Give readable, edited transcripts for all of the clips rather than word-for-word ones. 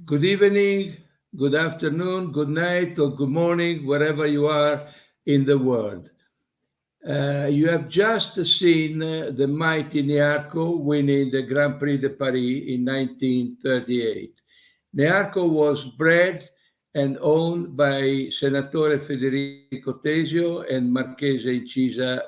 Good evening, good afternoon, good night, or good morning, wherever you are in the world. You have just seen the mighty Nearco winning the Grand Prix de Paris in 1938. Nearco was bred and owned by Senatore Federico Tesio and Marchese Incisa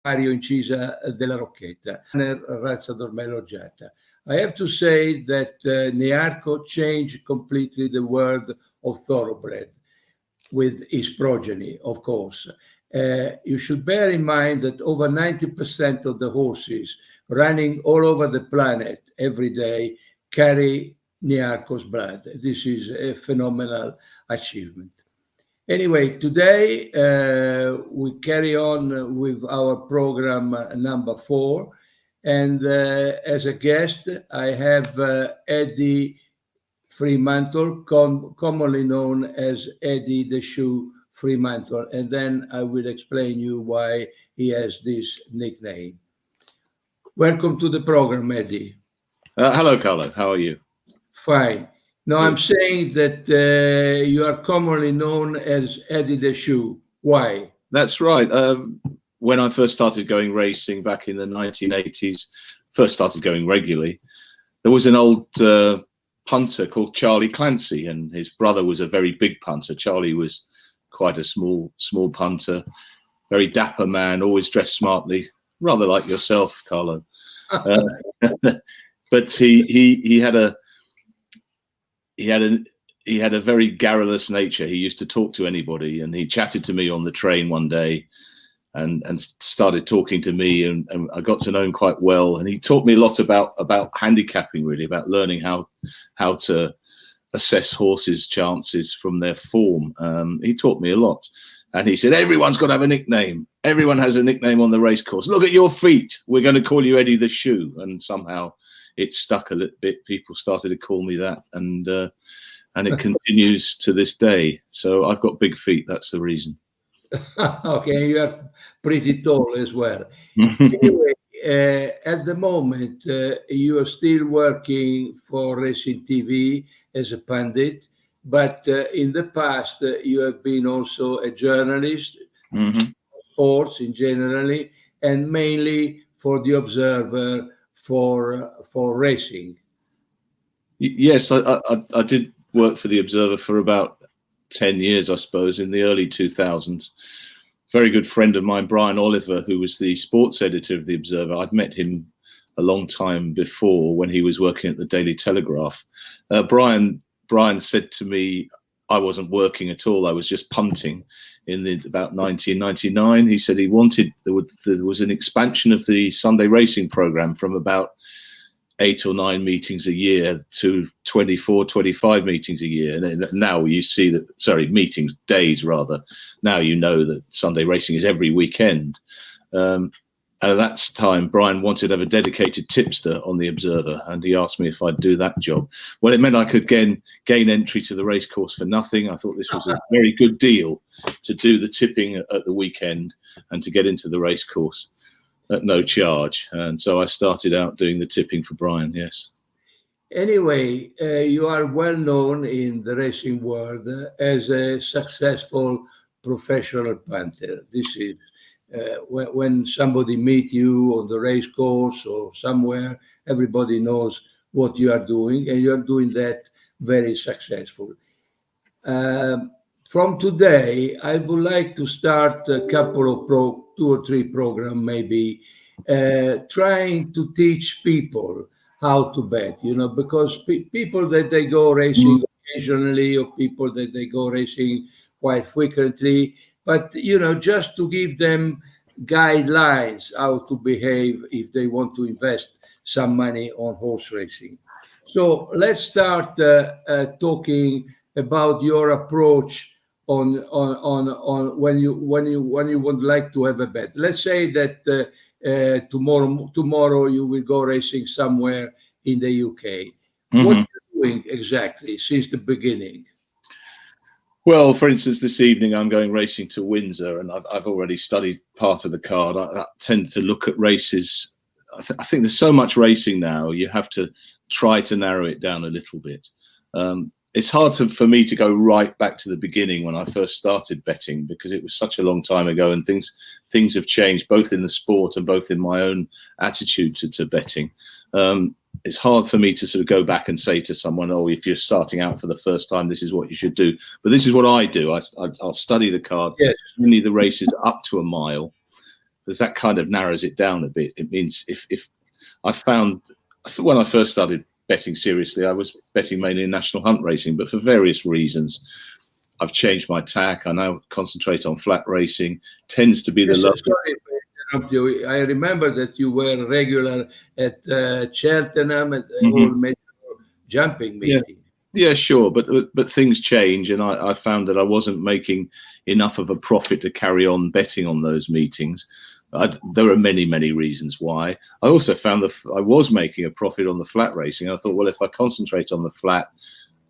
Mario Incisa della Rocchetta, razza d'ormai loggiata. I have to say that Nearco changed completely the world of thoroughbred with his progeny, of course. You should bear in mind that over 90% of the horses running all over the planet every day carry Nearco's blood. This is a phenomenal achievement. Anyway, today we carry on with our program number 4. And as a guest, I have Eddie Fremantle, commonly known as Eddie the Shoe Fremantle. And then I will explain you why he has this nickname. Welcome to the program, Eddie. Hello, Carlo. How are you? Fine. No, I'm saying that you are commonly known as Eddie the Shoe. Why? That's right. When I first started going racing back in the 1980s, first started going regularly, there was an old punter called Charlie Clancy, and his brother was a very big punter. Charlie was quite a small punter, very dapper man, always dressed smartly, rather like yourself, Carlo. But he had a very garrulous nature. He used to talk to anybody, and he chatted to me on the train one day and started talking to me, and I got to know him quite well. And he taught me a lot about handicapping, really, about learning how to assess horses' chances from their form. He taught me a lot. And he said, everyone's got to have a nickname. Everyone has a nickname on the race course. Look at your feet. We're going to call you Eddie the Shoe. And somehow it stuck a little bit. People started to call me that. And it continues to this day. So I've got big feet. That's the reason. Okay, you are pretty tall as well. Anyway, at the moment, you are still working for Racing TV as a pundit, but in the past, you have been also a journalist, sports in generally, and mainly for the Observer for racing. Yes, I did work for the Observer for about 10 years, I suppose, in the early 2000s. Very good friend of mine, Brian Oliver, who was the sports editor of the Observer. I'd met him a long time before when he was working at the Daily Telegraph. Brian said to me, I wasn't working at all. I was just punting in about 1999. He said there was an expansion of the Sunday racing program from about 8 or 9 meetings a year to 24, 25 meetings a year. And now you see that, meetings, days rather. Now you know that Sunday racing is every weekend. And at that time, Brian wanted to have a dedicated tipster on the Observer, and he asked me if I'd do that job. Well, it meant I could gain entry to the racecourse for nothing. I thought this was a very good deal to do the tipping at the weekend and to get into the racecourse at no charge. And so I started out doing the tipping for Brian, yes. Anyway, you are well known in the racing world as a successful professional punter. This is when somebody meet you on the race course or somewhere, everybody knows what you are doing, and you are doing that very successful. From today, I would like to start a couple of 2 or 3 programs, maybe, trying to teach people how to bet, because people that they go racing occasionally, or people that they go racing quite frequently, but, just to give them guidelines how to behave if they want to invest some money on horse racing. So let's start talking about your approach on when you would like to have a bet. Let's say that tomorrow you will go racing somewhere in the UK. What are you doing exactly since the beginning? Well, for instance, this evening I'm going racing to Windsor, and I've already studied part of the card. I tend to look at races. I think there's so much racing now. You have to try to narrow it down a little bit. It's hard for me to go right back to the beginning when I first started betting, because it was such a long time ago, and things have changed both in the sport and both in my own attitude to betting. It's hard for me to sort of go back and say to someone, oh, if you're starting out for the first time, this is what you should do. But this is what I do. I'll study the card, Yes. only the races up to a mile, because that kind of narrows it down a bit. It means if I found, when I first started betting seriously, I was betting mainly in national hunt racing, but for various reasons, I've changed my tack. I now concentrate on flat racing. Tends to be the low. Sorry to interrupt you. I remember that you were regular at Cheltenham at all major jumping meetings. Yeah, sure, but things change, and I found that I wasn't making enough of a profit to carry on betting on those meetings. There are many reasons why. I also found that I was making a profit on the flat racing. I thought, well, if I concentrate on the flat,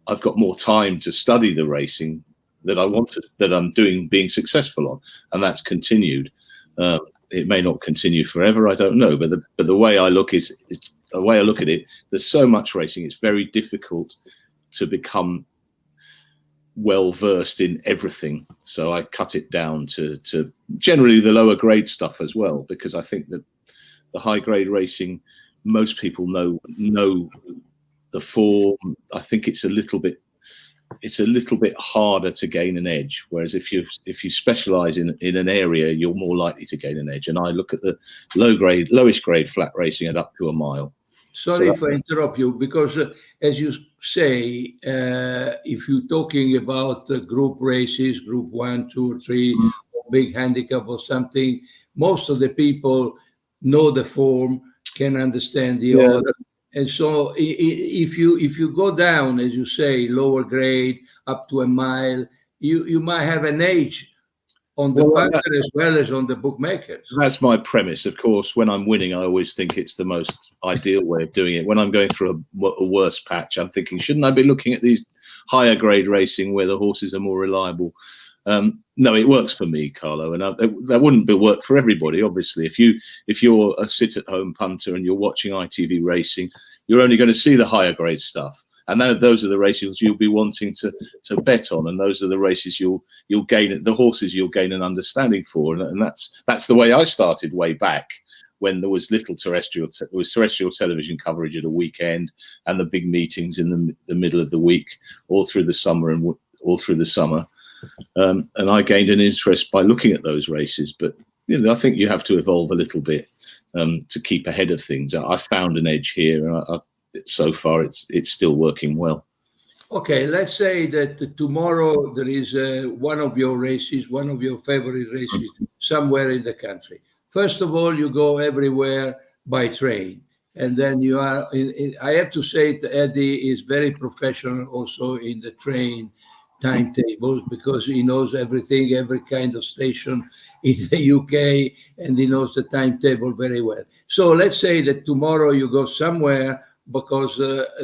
I've got more time to study the racing that I wanted, that I'm being successful on, and that's continued. It may not continue forever, I don't know, but the way I look at it, there's so much racing, it's very difficult to become well versed in everything. So I cut it down to generally the lower grade stuff as well, because I think that the high grade racing, most people know the form. I think it's a little bit harder to gain an edge, whereas if you specialize in an area, you're more likely to gain an edge. And I look at the lowest grade flat racing at up to a mile. Sorry if I interrupt you, because as you say, if you're talking about group races, group 1, 2, 3, or big handicap or something, most of the people know the form, can understand the odds. And so if you go down, as you say, lower grade, up to a mile, you might have an edge on the punter as well as on the bookmakers. That's my premise. Of course, when I'm winning, I always think it's the most ideal way of doing it. When I'm going through a worse patch, I'm thinking, shouldn't I be looking at these higher grade racing where the horses are more reliable? No, it works for me, Carlo, and that wouldn't work for everybody. Obviously, if you're a sit-at-home punter and you're watching ITV racing, you're only going to see the higher grade stuff. And those are the races you'll be wanting to bet on, and those are the races you'll gain, the horses you'll gain an understanding for, and that's the way I started way back when there was little terrestrial television coverage at a weekend, and the big meetings in the middle of the week, all through the summer and all through the summer, and I gained an interest by looking at those races. But I think you have to evolve a little bit to keep ahead of things. I found an edge here, and so far it's still working well. Okay, let's say that tomorrow there is one of your races, one of your favorite races somewhere in the country. First of all, you go everywhere by train, and then you are I have to say that Eddie is very professional also in the train timetables, because he knows everything, every kind of station in the UK, and he knows the timetable very well. So let's say that tomorrow you go somewhere because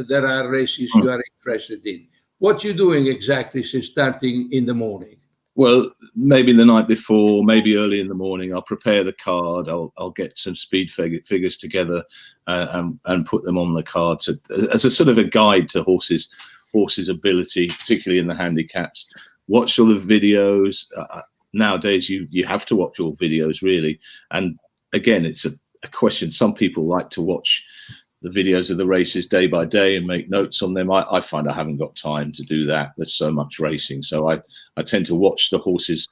there are races you are interested in. What you doing exactly since starting in the morning? Well, maybe the night before, maybe early in the morning, I'll prepare the card. I'll get some speed figures together and put them on the card as a sort of a guide to horses' ability, particularly in the handicaps. Watch all the videos. Nowadays, you have to watch all videos, really. And again, it's a question. Some people like to watch the videos of the races day by day and make notes on them. I find I haven't got time to do that. There's so much racing. So I tend to watch the horses'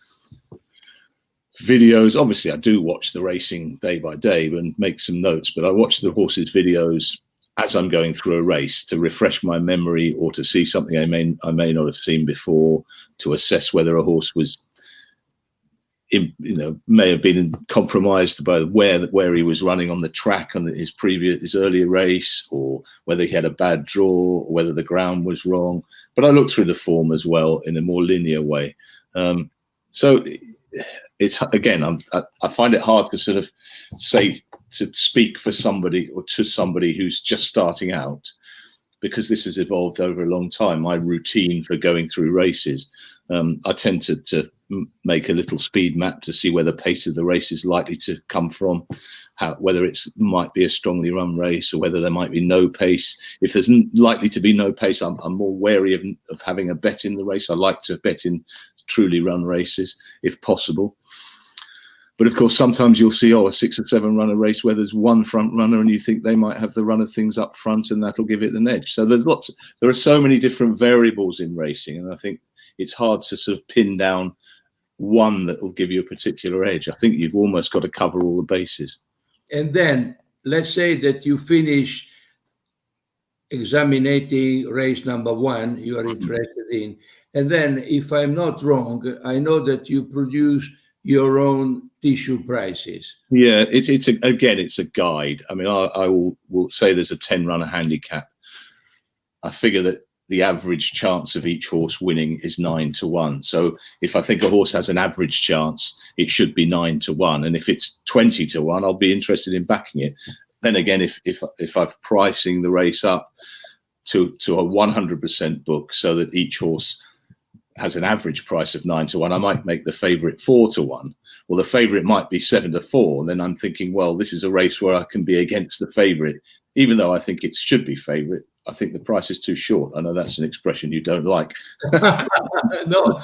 videos. Obviously, I do watch the racing day by day and make some notes, but I watch the horses' videos as I'm going through a race to refresh my memory, or to see something I may not have seen before, to assess whether a horse was may have been compromised by where he was running on the track on his earlier race, or whether he had a bad draw, or whether the ground was wrong. But I look through the form as well in a more linear way. So it's, again, I find it hard to sort of speak for somebody or to somebody who's just starting out, because this has evolved over a long time. My routine for going through races, I tend to make a little speed map to see where the pace of the race is likely to come from, whether it might be a strongly run race or whether there might be no pace. If there's likely to be no pace, I'm more wary of having a bet in the race. I like to bet in truly run races if possible. But of course, sometimes you'll see, a 6 or 7 runner race where there's one front runner and you think they might have the run of things up front and that'll give it an edge. So there are so many different variables in racing. And I think it's hard to sort of pin down one that will give you a particular edge. I think you've almost got to cover all the bases. And then let's say that you finish examining race number 1 you are interested in. And then, if I'm not wrong, I know that you produce your own tissue prices. Yeah, it's a guide. I mean, I will say there's a 10 runner handicap. I figure that the average chance of each horse winning is 9 to 1. So if I think a horse has an average chance, it should be 9 to 1. And if it's 20 to 1, I'll be interested in backing it. Then again, if I'm pricing the race up to a 100% book so that each horse has an average price of 9 to 1, I might make the favourite 4 to 1. Well, the favourite might be 7 to 4. And then I'm thinking, well, this is a race where I can be against the favourite, even though I think it should be favourite. I think the price is too short. I know that's an expression you don't like. No.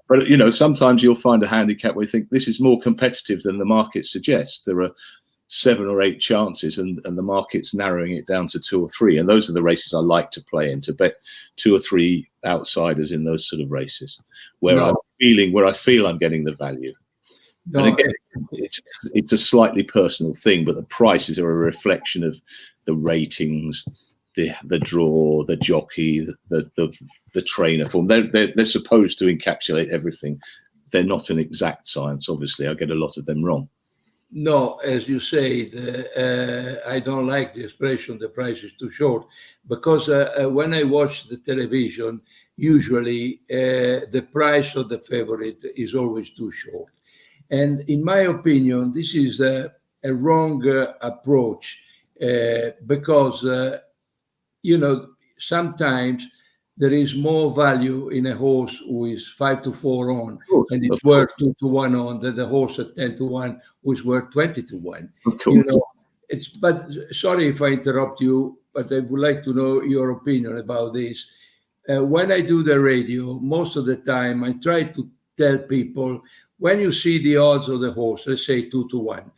But, sometimes you'll find a handicap where you think this is more competitive than the market suggests. There are 7 or 8 chances and the market's narrowing it down to 2 or 3. And those are the races I like to play in, to bet 2 or 3 outsiders in those sort of races where I feel I'm getting the value. No. And again, it's a slightly personal thing, but the prices are a reflection of the ratings, the draw, the jockey, the trainer form. They're supposed to encapsulate everything. They're not an exact science, obviously. I get a lot of them wrong. No, as you say, I don't like the expression "the price is too short," because when I watch the television, usually the price of the favorite is always too short. And in my opinion, this is a wrong approach because sometimes there is more value in a horse who is 5 to 4 on, and it's worth 2 to 1 on, than the horse at 10 to 1 who is worth 20 to 1. Of course. But sorry if I interrupt you, but I would like to know your opinion about this. When I do the radio, most of the time I try to tell people, when you see the odds of the horse, let's say 2 to 1,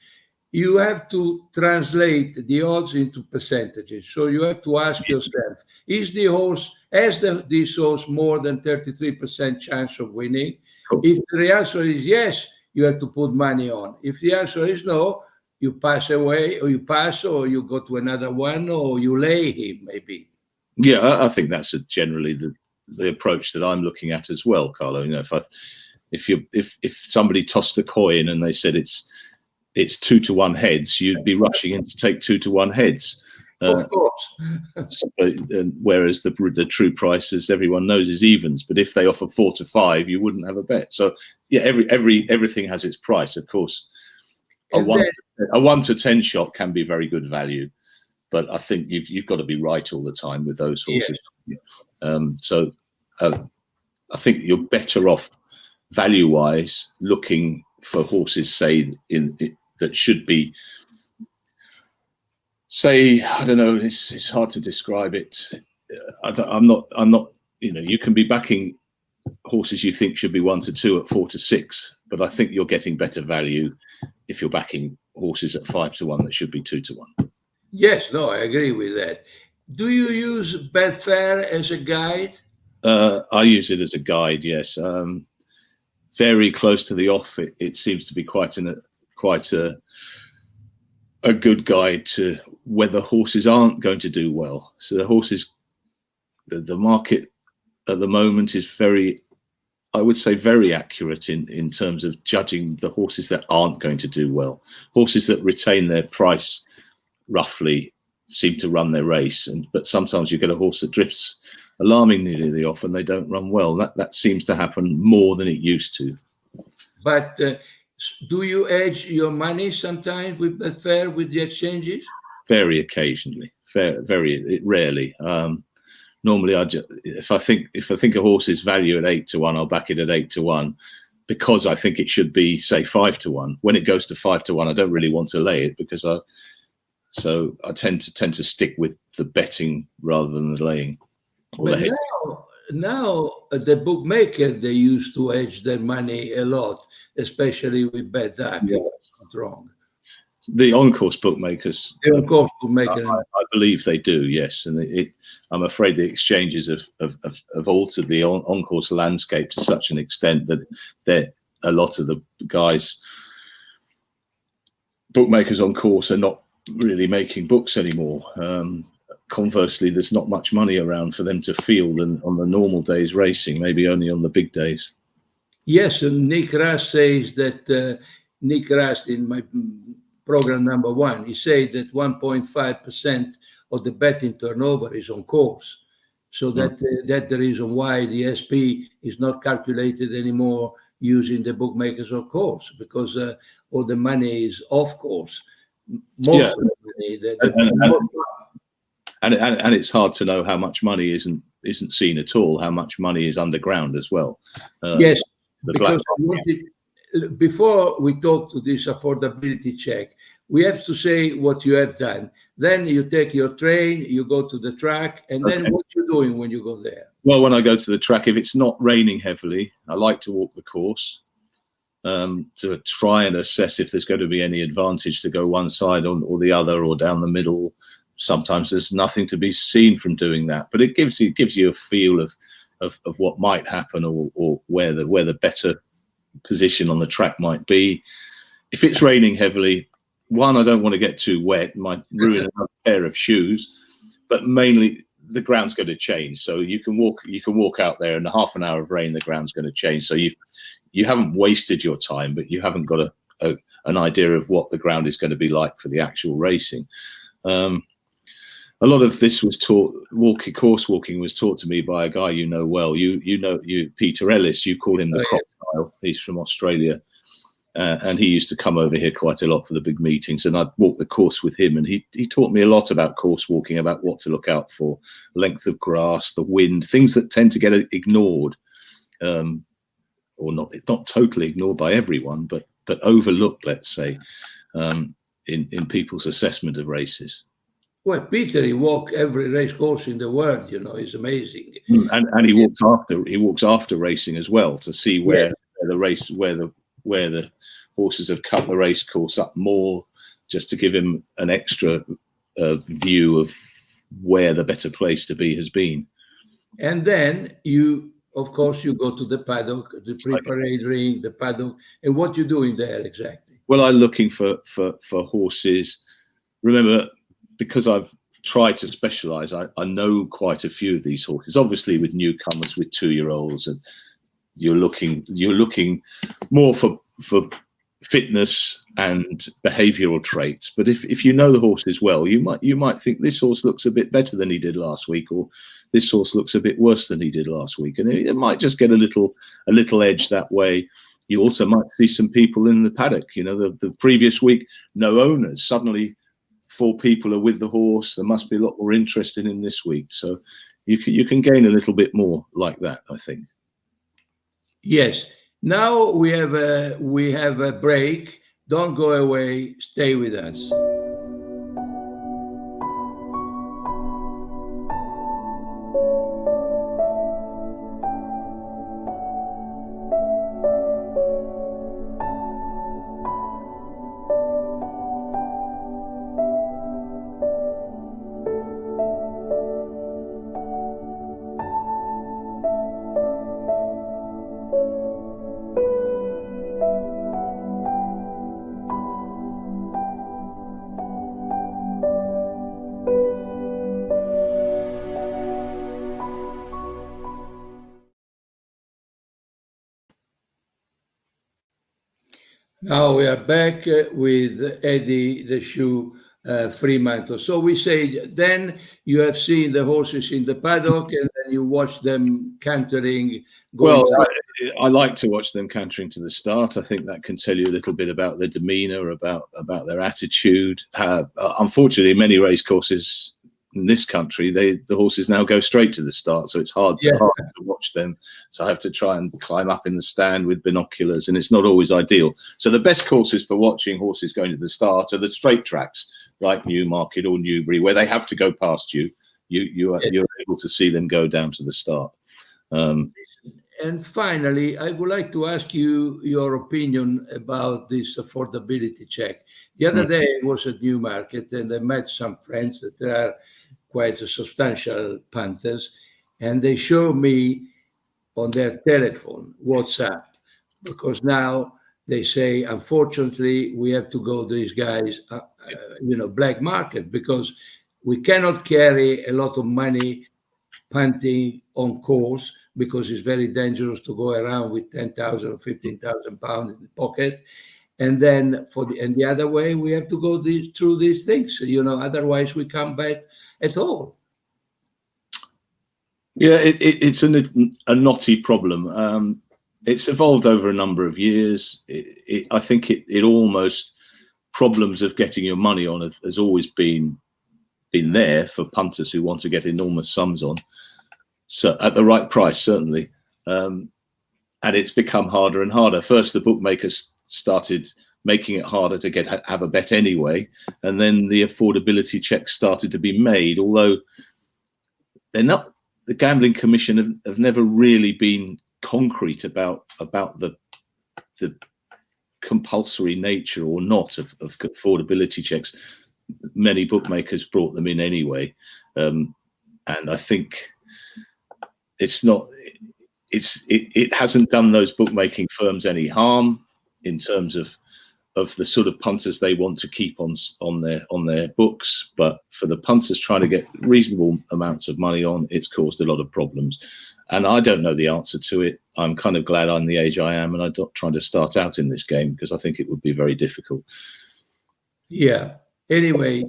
you have to translate the odds into percentages. So you have to ask yourself, has this horse more than 33% chance of winning? If the answer is yes, you have to put money on. If the answer is no, you pass away, or you pass, or you go to another one, or you lay him, maybe. Yeah, I think that's generally the approach that I'm looking at as well, Carlo. If somebody tossed a coin and they said it's 2 to 1 heads, you'd be rushing in to take 2 to 1 heads. Of course. Whereas the true price, as everyone knows, is evens. But if they offer 4 to 5, you wouldn't have a bet. So yeah, everything has its price. Of course, a 1 to 10 shot can be very good value, but I think you've got to be right all the time with those horses. Yeah. I think you're better off value-wise looking for horses, say that should be. Say, I don't know. It's hard to describe it. I'm not. You can be backing horses you think should be 1 to 2 at 4 to 6, but I think you're getting better value if you're backing horses at 5 to 1 that should be 2 to 1. Yes, no, I agree with that. Do you use Betfair as a guide? I use it as a guide. Yes, very close to the off. It seems to be quite a good guide to whether horses aren't going to do well. So the market at the moment is very accurate in terms of judging the horses that aren't going to do well. Horses that retain their price roughly seem to run their race, but sometimes you get a horse that drifts alarmingly to the off and they don't run well. That seems to happen more than it used to. But do you hedge your money sometimes with Betfair, with the exchanges? Very occasionally, very rarely. normally if I think a horse is valued at 8-1, I'll back it at 8-1 because I think it should be, say, 5-1. When it goes to 5-1, I don't really want to lay it because I tend to stick with the betting rather than the laying. But now the bookmaker, they used to hedge their money a lot, especially with bad luck. Yes. It's wrong. The on-course bookmakers, The on-course bookmaker, I believe they do, yes. And I'm afraid the exchanges have altered the on-course landscape to such an extent that a lot of the guys, bookmakers on course, are not really making books anymore. Conversely, there's not much money around for them to field on the normal days racing, maybe only on the big days. Yes, and Nick Russ says that, Nick Russ in my program number 1, he said that 1.5% of the betting turnover is on course. So that's the reason why the SP is not calculated anymore using the bookmakers on course, because all the money is off course. Most of the money. And it's hard to know how much money isn't seen at all, how much money is underground as well. Yes, because before we talk to this affordability check, we have to say what you have done. Then you take your train, you go to the track, and then what you're doing when you go there. Well, when I go to the track, if it's not raining heavily, I like to walk the course to try and assess if there's going to be any advantage to go one side or the other or down the middle. Sometimes there's nothing to be seen from doing that, but it gives you a feel of what might happen or where the better position on the track might be. If it's raining heavily, one, I don't want to get too wet, might ruin another pair of shoes, but mainly the ground's going to change. So you can walk out there in a half an hour of rain, the ground's going to change. So you haven't wasted your time, but you haven't got an idea of what the ground is going to be like for the actual racing. A lot of this was taught, course walking was taught to me by a guy you know well. You know Peter Ellis. You call him the crocodile. He's from Australia, and he used to come over here quite a lot for the big meetings. And I'd walk the course with him, and he taught me a lot about course walking, about what to look out for, length of grass, the wind, things that tend to get ignored, or not totally ignored by everyone, but overlooked, let's say, in people's assessment of races. Well, Peter, he walked every race course in the world. It's amazing. And he walks after racing as well to see where the horses have cut the race course up more, just to give him an extra view of where the better place to be has been. And then of course, you go to the paddock, the pre-parade ring, the paddock, and what you doing there exactly? Well, I'm looking for horses. Remember, because I've tried to specialize, I know quite a few of these horses. Obviously, with newcomers, with 2-year-olds, and you're looking more for fitness and behavioural traits. But if you know the horses well, you might think this horse looks a bit better than he did last week, or this horse looks a bit worse than he did last week, and it might just get a little edge that way. You also might see some people in the paddock. The previous week, no owners. Suddenly 4 people are with the horse. There must be a lot more interest in him this week. So you can gain a little bit more like that, I think. Yes. Now we have a break. Don't go away. Stay with us. Now we are back with Eddie the Shoe Fremantle. So we say then you have seen the horses in the paddock and then you watch them cantering. I like to watch them cantering to the start. I think that can tell you a little bit about their demeanour, about their attitude. Unfortunately, many race courses in this country, the horses now go straight to the start, so it's hard to watch them. So I have to try and climb up in the stand with binoculars, and it's not always ideal. So the best courses for watching horses going to the start are the straight tracks, like Newmarket or Newbury, where they have to go past you. You're able to see them go down to the start. And finally, I would like to ask you your opinion about this affordability check. The other day I was at Newmarket and I met some friends that are quite substantial punters, and they show me on their telephone WhatsApp, because now they say, unfortunately, we have to go to these guys, black market, because we cannot carry a lot of money punting on course, because it's very dangerous to go around with 10,000 or 15,000 pounds in the pocket. And then the other way, we have to go through these things, otherwise we can't bet at all. Yeah, it's a knotty problem. It's evolved over a number of years. I think it almost, problems of getting your money on has always been there for punters who want to get enormous sums on. So at the right price, certainly. And it's become harder and harder. First, the bookmakers started making it harder to have a bet anyway. And then the affordability checks started to be made, although they're not, the Gambling Commission have never really been concrete about the compulsory nature or not of affordability checks. Many bookmakers brought them in anyway. And I think it hasn't done those bookmaking firms any harm in terms of the sort of punters they want to keep on their books, but for the punters trying to get reasonable amounts of money on, it's caused a lot of problems. And I don't know the answer to it. I'm kind of glad I'm the age I am, and I'm not trying to start out in this game, because I think it would be very difficult. Yeah. Anyway,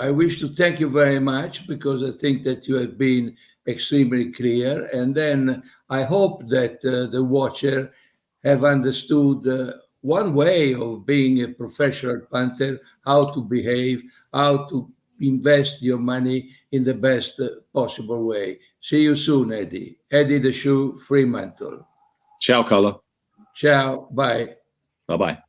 I wish to thank you very much, because I think that you have been extremely clear. And then I hope that the watcher have understood one way of being a professional punter, how to behave, how to invest your money in the best possible way. See you soon, Eddie. Eddie the Shoe, Fremantle. Ciao, Carlo. Ciao. Bye. Bye-bye.